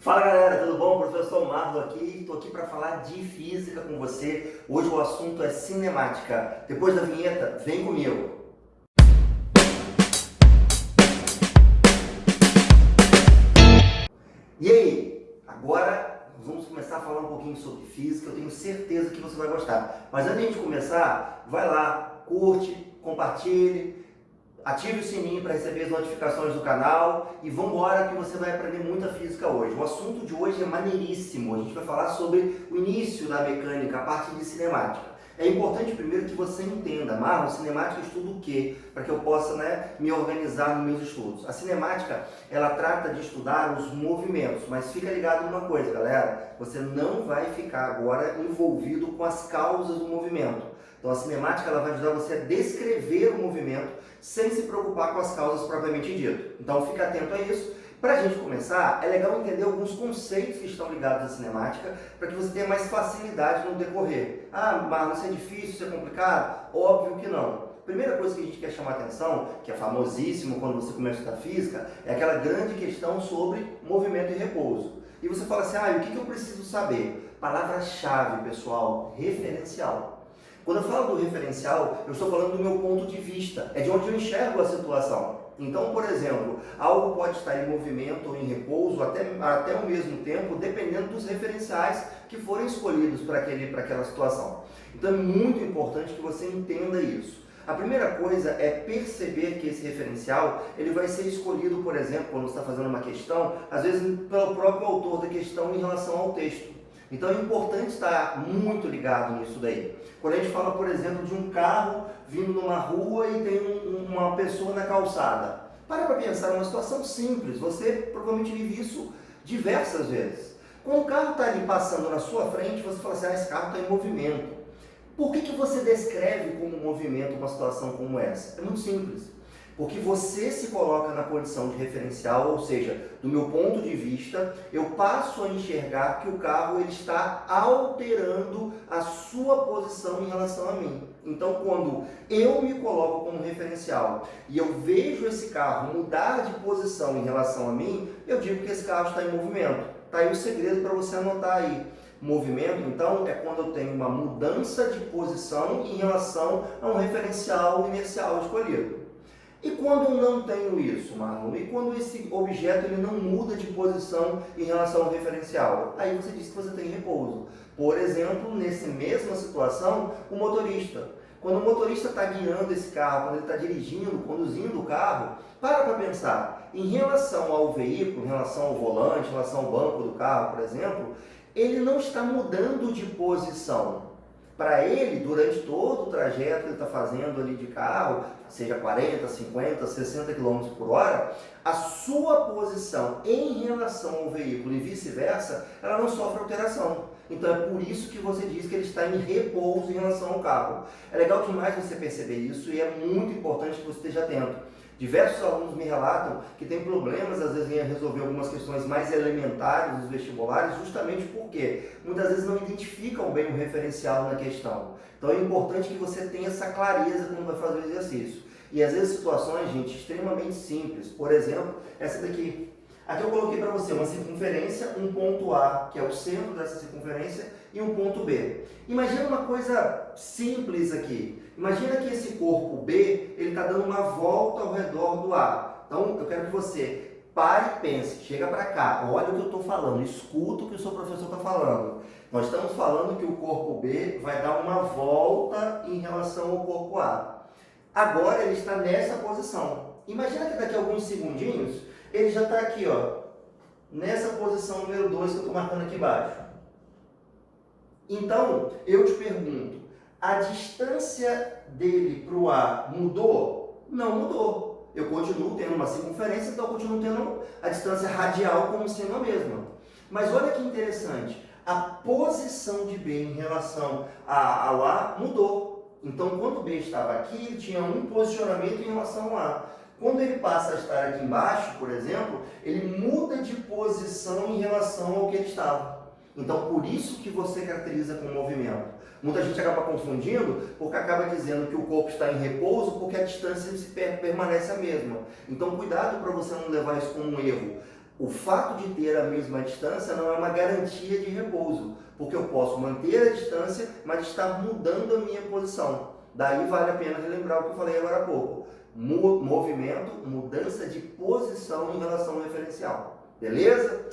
Fala galera, tudo bom? Professor Marlo aqui, estou aqui para falar de física com você. Hoje o assunto é cinemática. Depois da vinheta, vem comigo. E aí, agora vamos começar a falar um pouquinho sobre física. Eu tenho certeza que você vai gostar. Mas antes de a gente começar, vai lá, curte, compartilhe. Ative o sininho para receber as notificações do canal e vamos embora que você vai aprender muita física hoje. O assunto de hoje é maneiríssimo. A gente vai falar sobre o início da mecânica, a parte de cinemática. É importante primeiro que você entenda, Marlon, cinemática estuda o quê? Para que eu possa me organizar nos meus estudos. A cinemática, ela trata de estudar os movimentos, mas fica ligado numa coisa, galera, você não vai ficar agora envolvido com as causas do movimento. Então a cinemática ela vai ajudar você a descrever o movimento sem se preocupar com as causas propriamente dito. Então fica atento a isso. Para a gente começar, é legal entender alguns conceitos que estão ligados à cinemática para que você tenha mais facilidade no decorrer. Ah, mas isso é difícil, isso é complicado? Óbvio que não. Primeira coisa que a gente quer chamar a atenção, que é famosíssimo quando você começa a estudar física, é aquela grande questão sobre movimento e repouso. E você fala assim, o que eu preciso saber? Palavra-chave, pessoal, referencial. Quando eu falo do referencial, eu estou falando do meu ponto de vista, é de onde eu enxergo a situação. Então, por exemplo, algo pode estar em movimento ou em repouso até ao mesmo tempo, dependendo dos referenciais que forem escolhidos para aquela situação. Então, é muito importante que você entenda isso. A primeira coisa é perceber que esse referencial ele vai ser escolhido, por exemplo, quando você está fazendo uma questão, às vezes pelo próprio autor da questão em relação ao texto. Então é importante estar muito ligado nisso daí. Quando a gente fala, por exemplo, de um carro vindo numa rua e tem uma pessoa na calçada. Para pensar numa situação simples, você provavelmente vive isso diversas vezes. Quando o carro está ali passando na sua frente, você fala assim, esse carro está em movimento. Por que você descreve como movimento uma situação como essa? É muito simples. Porque você se coloca na condição de referencial, ou seja, do meu ponto de vista, eu passo a enxergar que o carro ele está alterando a sua posição em relação a mim. Então, quando eu me coloco como referencial e eu vejo esse carro mudar de posição em relação a mim, eu digo que esse carro está em movimento. Está aí o segredo para você anotar aí. Movimento, então, é quando eu tenho uma mudança de posição em relação a um referencial inercial escolhido. E quando eu não tenho isso, Marlon? E quando esse objeto ele não muda de posição em relação ao referencial? Aí você diz que você tem repouso. Por exemplo, nessa mesma situação, o motorista. Quando o motorista está guiando esse carro, quando ele está dirigindo, conduzindo o carro, para pensar. Em relação ao veículo, em relação ao volante, em relação ao banco do carro, por exemplo, ele não está mudando de posição. Para ele, durante todo o trajeto que ele está fazendo ali de carro, seja 40, 50, 60 km por hora, a sua posição em relação ao veículo e vice-versa, ela não sofre alteração. Então é por isso que você diz que ele está em repouso em relação ao carro. É legal demais você perceber isso e é muito importante que você esteja atento. Diversos alunos me relatam que tem problemas, às vezes, em resolver algumas questões mais elementares dos vestibulares, justamente porque muitas vezes não identificam bem o referencial na questão. Então é importante que você tenha essa clareza quando vai fazer o exercício. E às vezes situações, gente, extremamente simples. Por exemplo, essa daqui. Aqui eu coloquei para você uma circunferência, um ponto A, que é o centro dessa circunferência, e um ponto B. Imagina uma coisa simples aqui. Imagina que esse corpo B, ele está dando uma volta ao redor do A. Então, eu quero que você pare e pense, chega para cá, olha o que eu estou falando, escuta o que o seu professor está falando. Nós estamos falando que o corpo B vai dar uma volta em relação ao corpo A. Agora ele está nessa posição. Imagina que daqui a alguns segundinhos, ele já está aqui, nessa posição número 2 que eu estou marcando aqui embaixo. Então, eu te pergunto, a distância dele para o A mudou? Não mudou. Eu continuo tendo uma circunferência, então eu continuo tendo a distância radial como sendo a mesma. Mas olha que interessante, a posição de B em relação ao A mudou. Então, quando o B estava aqui, ele tinha um posicionamento em relação ao A. Quando ele passa a estar aqui embaixo, por exemplo, ele muda de posição em relação ao que ele estava. Então, por isso que você caracteriza com movimento. Muita gente acaba confundindo porque acaba dizendo que o corpo está em repouso porque a distância permanece a mesma. Então, cuidado para você não levar isso como um erro. O fato de ter a mesma distância não é uma garantia de repouso, porque eu posso manter a distância, mas estar mudando a minha posição. Daí vale a pena relembrar o que eu falei agora há pouco. Movimento, mudança de posição em relação ao referencial. Beleza?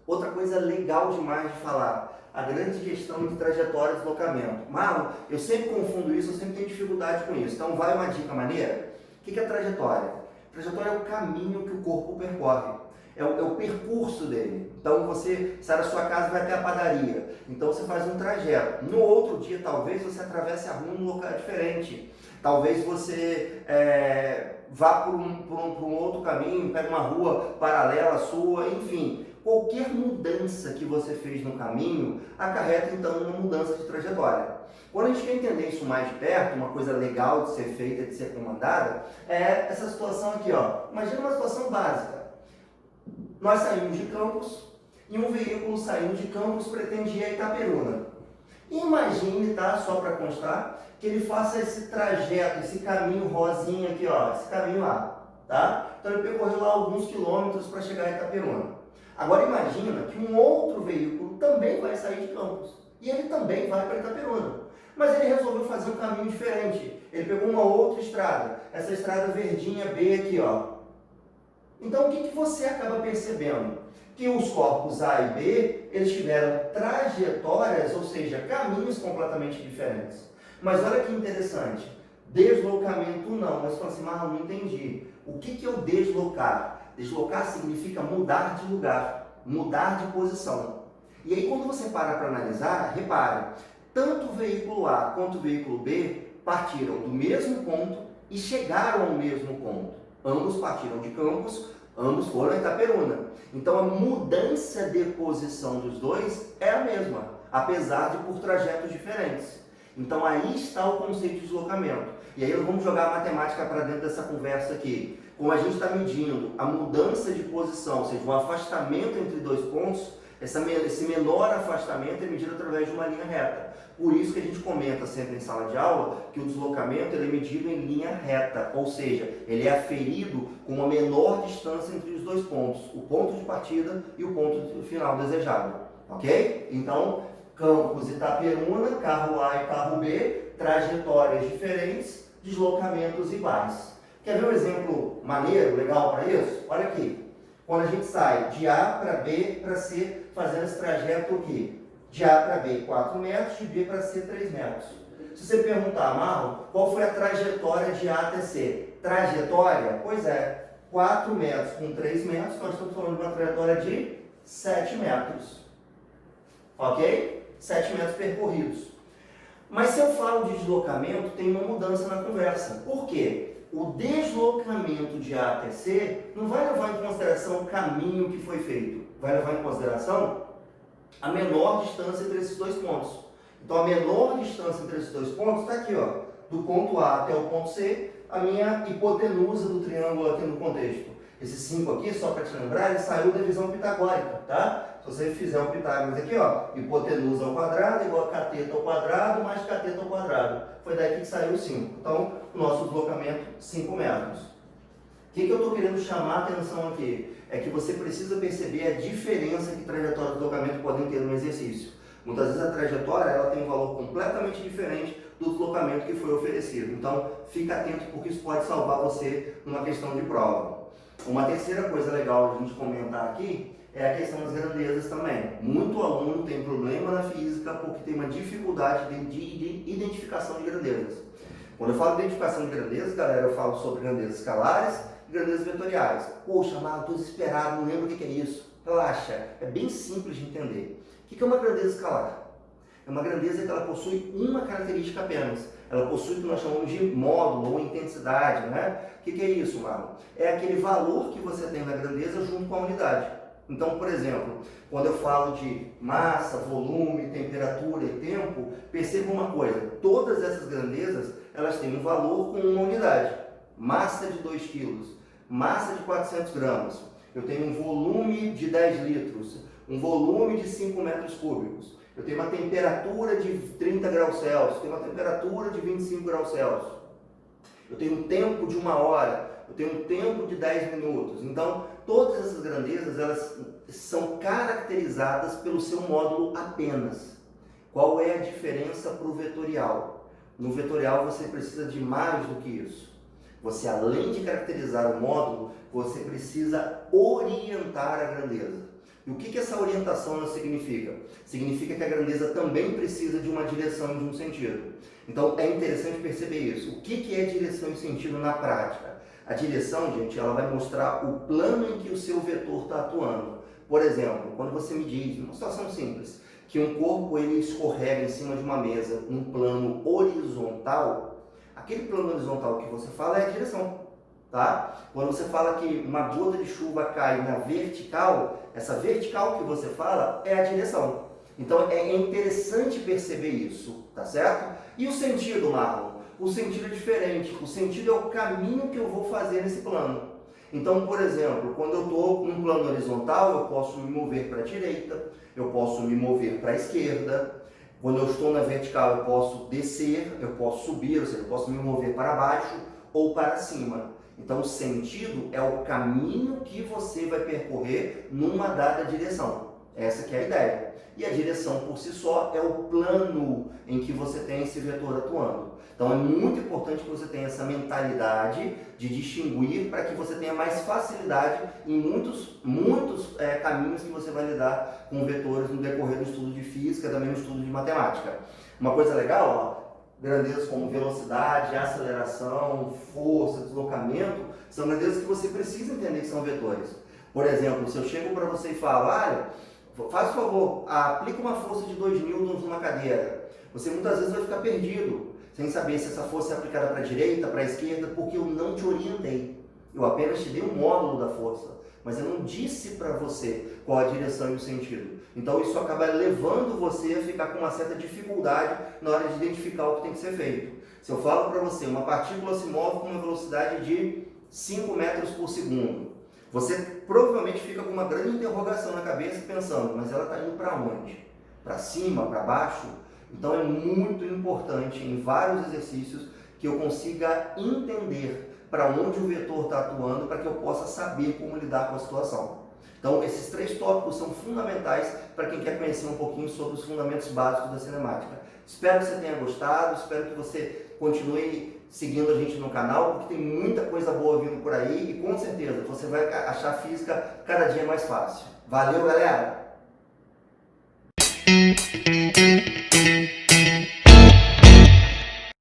Outra coisa legal demais de falar, a grande questão de trajetória e deslocamento. Marlon, eu sempre confundo isso, eu sempre tenho dificuldade com isso. Então vai uma dica maneira. O que é trajetória? Trajetória é o caminho que o corpo percorre. É o percurso dele. Então você sai da sua casa e vai até a padaria. Então você faz um trajeto. No outro dia, talvez você atravesse a rua num lugar diferente. Talvez você vá por um outro caminho, pega uma rua paralela à sua, enfim. Qualquer mudança que você fez no caminho acarreta então uma mudança de trajetória. Quando a gente quer entender isso mais de perto, uma coisa legal de ser feita, de ser comandada, é essa situação aqui, ó. Imagina uma situação básica. Nós saímos de Campos e um veículo saindo de Campos pretendia Itaperuna. Imagine, tá, só para constar, que ele faça esse trajeto, esse caminho rosinha aqui, ó, esse caminho lá, tá? Então ele percorreu lá alguns quilômetros para chegar a Itaperuna. Agora imagina que um outro veículo também vai sair de Campos e ele também vai para Itaperuna. Mas ele resolveu fazer um caminho diferente. Ele pegou uma outra estrada, essa estrada verdinha B aqui, ó. Então, o que você acaba percebendo? Que os corpos A e B, eles tiveram trajetórias, ou seja, caminhos completamente diferentes. Mas olha que interessante, deslocamento não. Mas você fala assim, mas não entendi. O que é o deslocar? Deslocar significa mudar de lugar, mudar de posição. E aí, quando você para analisar, repare, tanto o veículo A quanto o veículo B partiram do mesmo ponto e chegaram ao mesmo ponto. Ambos partiram de Campos, ambos foram a Itaperuna. Então a mudança de posição dos dois é a mesma, apesar de por trajetos diferentes. Então aí está o conceito de deslocamento. E aí vamos jogar a matemática para dentro dessa conversa aqui. Como a gente está medindo a mudança de posição, ou seja, o afastamento entre dois pontos, esse menor afastamento é medido através de uma linha reta. Por isso que a gente comenta sempre em sala de aula que o deslocamento ele é medido em linha reta, ou seja, ele é aferido com uma menor distância entre os dois pontos, o ponto de partida e o ponto final desejado, ok? Então, Campos e Itaperuna, carro A e carro B, trajetórias diferentes, deslocamentos iguais. Quer ver um exemplo maneiro, legal para isso? Olha aqui, quando a gente sai de A para B para C, fazendo esse trajeto aqui, de A para B 4 metros, de B para C 3 metros. Se você perguntar, Marlon, qual foi a trajetória de A até C? Trajetória? Pois é, 4 metros com 3 metros, nós estamos falando de uma trajetória de 7 metros. Ok? 7 metros percorridos. Mas se eu falo de deslocamento, tem uma mudança na conversa. Por quê? O deslocamento de A até C não vai levar em consideração o caminho que foi feito. Vai levar em consideração a menor distância entre esses dois pontos. Então a menor distância entre esses dois pontos está aqui, ó, do ponto A até o ponto C, a minha hipotenusa do triângulo aqui no contexto. Esse 5 aqui, só para te lembrar, ele saiu da divisão pitagórica, tá? Se você fizer o Pitágoras aqui, ó, hipotenusa ao quadrado igual a cateto ao quadrado mais cateto ao quadrado. Foi daí que saiu o 5. Então, o nosso deslocamento, 5 metros. O que eu estou querendo chamar a atenção aqui? É que você precisa perceber a diferença que trajetória e deslocamento podem ter no exercício. Muitas vezes a trajetória ela tem um valor completamente diferente do deslocamento que foi oferecido. Então, fica atento porque isso pode salvar você numa questão de prova. Uma terceira coisa legal de a gente comentar aqui é a questão das grandezas também. Muito aluno tem problema na física porque tem uma dificuldade de identificação de grandezas. Quando eu falo de identificação de grandezas, galera, eu falo sobre grandezas escalares e grandezas vetoriais. Poxa, mas estou desesperado, não lembro o que é isso. Relaxa, é bem simples de entender. O que é uma grandeza escalar? É uma grandeza que ela possui uma característica apenas. Ela possui o que nós chamamos de módulo ou intensidade, né? O que é isso, Marlon? É aquele valor que você tem na grandeza junto com a unidade. Então, por exemplo, quando eu falo de massa, volume, temperatura e tempo, perceba uma coisa, todas essas grandezas, elas têm um valor com uma unidade. Massa de 2 kg, massa de 400 gramas. Eu tenho um volume de 10 litros, um volume de 5 metros cúbicos. Eu tenho uma temperatura de 30 graus Celsius, tenho uma temperatura de 25 graus Celsius. Eu tenho um tempo de 1 hora, eu tenho um tempo de 10 minutos. Então, todas essas grandezas, elas são caracterizadas pelo seu módulo apenas. Qual é a diferença para o vetorial? No vetorial você precisa de mais do que isso. Você, além de caracterizar o módulo, você precisa orientar a grandeza. E o que essa orientação significa? Significa que a grandeza também precisa de uma direção e de um sentido. Então é interessante perceber isso. O que é direção e sentido na prática? A direção, gente, ela vai mostrar o plano em que o seu vetor está atuando. Por exemplo, quando você me diz, uma situação simples, que um corpo ele escorrega em cima de uma mesa num plano horizontal, aquele plano horizontal que você fala é a direção, tá? Quando você fala que uma gota de chuva cai na vertical, essa vertical que você fala é a direção. Então é interessante perceber isso, tá certo? E o sentido, Marlon? O sentido é diferente. O sentido é o caminho que eu vou fazer nesse plano. Então, por exemplo, quando eu estou num plano horizontal, eu posso me mover para a direita, eu posso me mover para a esquerda. Quando eu estou na vertical, eu posso descer, eu posso subir, ou seja, eu posso me mover para baixo ou para cima. Então, o sentido é o caminho que você vai percorrer numa dada direção. Essa que é a ideia. E a direção por si só é o plano em que você tem esse vetor atuando. Então é muito importante que você tenha essa mentalidade de distinguir para que você tenha mais facilidade em muitos caminhos que você vai lidar com vetores no decorrer do estudo de física, também no estudo de matemática. Uma coisa legal, ó, grandezas como velocidade, aceleração, força, deslocamento, são grandezas que você precisa entender que são vetores. Por exemplo, se eu chego para você e falo, olha, faz o favor, aplica uma força de 2 newtons numa cadeira. Você muitas vezes vai ficar perdido, sem saber se essa força é aplicada para a direita, para a esquerda, porque eu não te orientei. Eu apenas te dei o módulo da força, mas eu não disse para você qual a direção e o sentido. Então isso acaba levando você a ficar com uma certa dificuldade na hora de identificar o que tem que ser feito. Se eu falo para você, uma partícula se move com uma velocidade de 5 metros por segundo, você provavelmente fica com uma grande interrogação na cabeça pensando, mas ela está indo para onde? Para cima, para baixo? Então é muito importante em vários exercícios que eu consiga entender para onde o vetor está atuando para que eu possa saber como lidar com a situação. Então esses 3 tópicos são fundamentais para quem quer conhecer um pouquinho sobre os fundamentos básicos da cinemática. Espero que você tenha gostado, espero que você continue seguindo a gente no canal, porque tem muita coisa boa vindo por aí e com certeza você vai achar a física cada dia mais fácil. Valeu, galera!